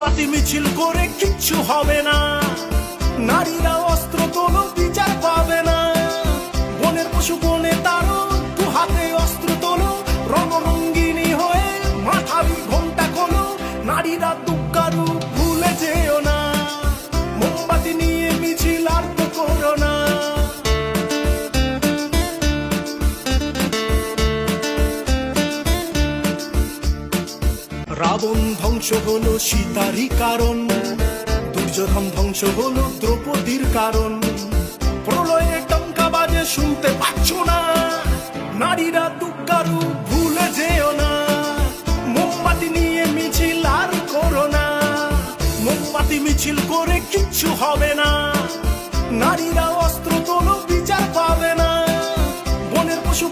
পাতি মিছিল করে কিচ্ছু হবে না, নারীরা অস্ত্র তোলো বিচার পাবে না। বনের পশু বনে তারো, দু হাতে অস্ত্র তোলো, রণরঙ্গিনী হয়ে মাথাবি ঘোমটা খোলো। নারীরা দুগ্গারু ভুলে যেও না, মোমবাতি নিয়ে মিছিল আর তো করো না। রাবণ ধ্বংস হলো সীতারই কারণ, দুর্যোধন ধ্বংস হলো দ্রৌপদীর কারণ। প্রলয়ে টঙ্কা বাজে শুনতে পাচ্ছ না, নারীরা দুগ্গারু ভুলে যেও না। মোমবাতি নিয়ে মিছিল আর করো না, মোমবাতি মিছিল করে কিচ্ছু হবে না, নারীরা অস্ত্র তোলো বিচার পাবে না। বনের পশু